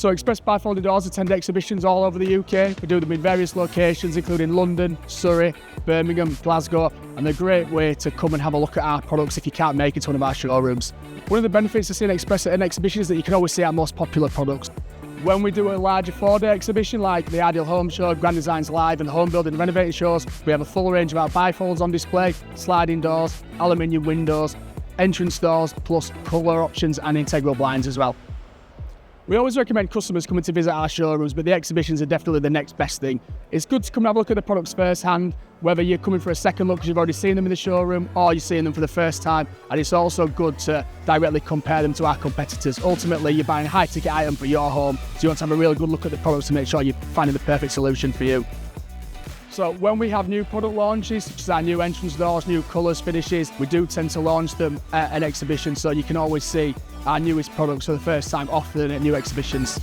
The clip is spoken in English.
So Express Bifolding Doors attend exhibitions all over the UK. We do them in various locations, including London, Surrey, Birmingham, Glasgow, and they're a great way to come and have a look at our products if you can't make it to one of our showrooms. One of the benefits of seeing Express at an exhibition is that you can always see our most popular products. When we do a larger 4-day exhibition like the Ideal Home Show, Grand Designs Live and the Home Building and Renovating shows, we have a full range of our bifolds on display, sliding doors, aluminium windows, entrance doors, plus colour options and integral blinds as well. We always recommend customers coming to visit our showrooms, but the exhibitions are definitely the next best thing. It's good to come and have a look at the products firsthand, whether you're coming for a second look because you've already seen them in the showroom or you're seeing them for the first time, and it's also good to directly compare them to our competitors. Ultimately, you're buying a high-ticket item for your home, so you want to have a really good look at the products to make sure you're finding the perfect solution for you. So when we have new product launches, such as our new entrance doors, new colours, finishes, we do tend to launch them at an exhibition, so you can always see our newest products for the first time often at new exhibitions.